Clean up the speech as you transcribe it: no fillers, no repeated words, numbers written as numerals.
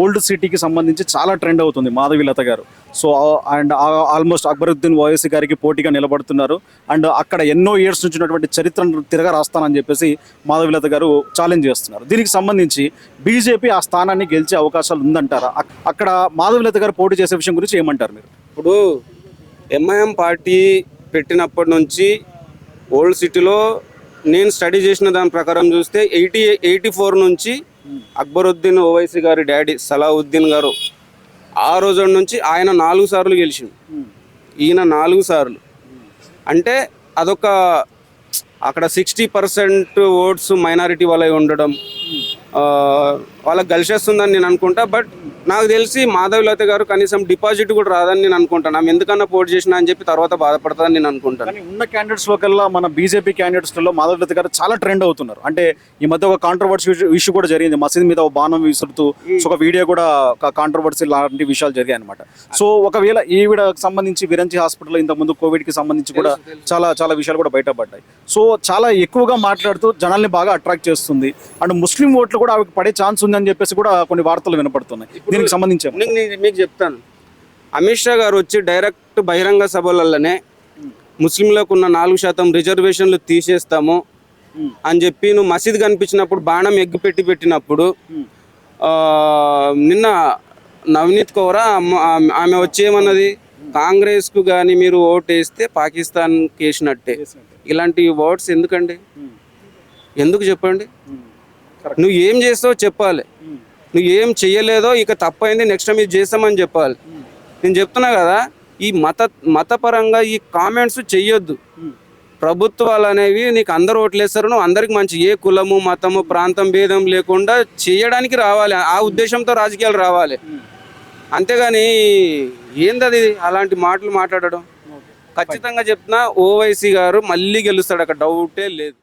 Old సిటీకి సంబంధించి చాలా ట్రెండ్ అవుతుంది మాధవీలత గారు. So and almost Akbaruddin Owaisi గారికి పోటీగా నిలబడుతున్నారు. అండ్ అక్కడ ఎన్నో ఇయర్స్ నుంచి ఉన్నటువంటి చరిత్రను తిరగా రాస్తానని చెప్పేసి మాధవీలత గారు ఛాలెంజ్ చేస్తున్నారు. దీనికి సంబంధించి బీజేపీ ఆ స్థానాన్ని గెలిచే అవకాశాలు ఉందంటారా? అక్కడ మాధవీలత గారు పోటీ చేసే విషయం గురించి ఏమంటారు మీరు? ఇప్పుడు ఎంఐఎం పార్టీ పెట్టినప్పటి నుంచి ఓల్డ్ సిటీలో నేను స్టడీ చేసిన దాని ప్రకారం చూస్తే 84 నుంచి అక్బరుద్దీన్ ఓవైసీ గారి డాడీ సలావుద్దీన్ గారు ఆ రోజు నుంచి ఆయన 4 సార్లు గెలిచిండు, ఈయన 4 సార్లు. అంటే అదొక అక్కడ 60% ఓట్స్ మైనారిటీ వాళ్ళవి ఉండడం వాళ్ళకి కలిసి వస్తుందని నేను అనుకుంటా. బట్ నాకు తెలిసి మాధవీలత గారు కనీసం డిపాజిట్ కూడా రాదని నేను అనుకుంటాను. ఆమె ఎందుకన్నా పోటీ చేసినా అని చెప్పి తర్వాత బాధపడతాదని నేను అనుకుంటాను. కానీ ఉన్న క్యాండిడేట్స్లో కల్లా మన బీజేపీ క్యాండిడేట్స్లో మాధవీలత గారు చాలా ట్రెండ్ అవుతున్నారు. అంటే ఈ మధ్య ఒక కాంట్రవర్సీ ఇష్యూ కూడా జరిగింది, మసీద్ మీద ఒక బాణం విసురుతూ ఒక వీడియో కూడా కాంట్రవర్సీ లాంటి విషయాలు జరిగాయి అనమాట. సో ఒకవేళ ఈవిడకి సంబంధించి విరంచి హాస్పిటల్లో ఇంతకుముందు కోవిడ్కి సంబంధించి కూడా చాలా విషయాలు కూడా బయటపడ్డాయి. సో చాలా ఎక్కువగా మాట్లాడుతూ జనాల్ని బాగా అట్రాక్ట్ చేస్తుంది. అండ్ ముస్లిం ఓట్లు కూడా ఆవిడకి పడే ఛాన్స్ ఉందని చెప్పేసి కూడా కొన్ని వార్తలు వినపడుతున్నాయి. దీనికి సంబంధించి మీకు చెప్తాను. అమిత్ షా గారు వచ్చి డైరెక్ట్ బహిరంగ సభలలోనే ముస్లింలకు ఉన్న 4% రిజర్వేషన్లు తీసేస్తాము అని చెప్పి నువ్వు మసీద్ కనిపించినప్పుడు బాణం ఎగ్గు పెట్టినప్పుడు నిన్న నవనీత్ కౌర్ ఆమె వచ్చి ఏమన్నది, కాంగ్రెస్కు కానీ మీరు ఓటు వేస్తే పాకిస్తాన్కి వేసినట్టే. ఇలాంటి వర్డ్స్ ఎందుకండి? ఎందుకు చెప్పండి? నువ్వు ఏం చేస్తావో చెప్పాలి. నువ్వు ఏం చెయ్యలేదో ఇక తప్పైంది, నెక్స్ట్ టైం ఇది చేస్తామని చెప్పాలి. నేను చెప్తున్నా కదా, ఈ మతపరంగా ఈ కామెంట్స్ చెయ్యొద్దు. ప్రభుత్వాలు అనేవి నీకు అందరు ఓట్లేస్తారు, నువ్వు అందరికి మంచి ఏ కులము మతము ప్రాంతం భేదం లేకుండా చేయడానికి రావాలి. ఆ ఉద్దేశంతో రాజకీయాలు రావాలి. అంతేగాని ఏందది అలాంటి మాటలు మాట్లాడడం. ఖచ్చితంగా చెప్తున్నా, ఓవైసీ గారు మళ్ళీ గెలుస్తాడు, అక్కడ డౌటే లేదు.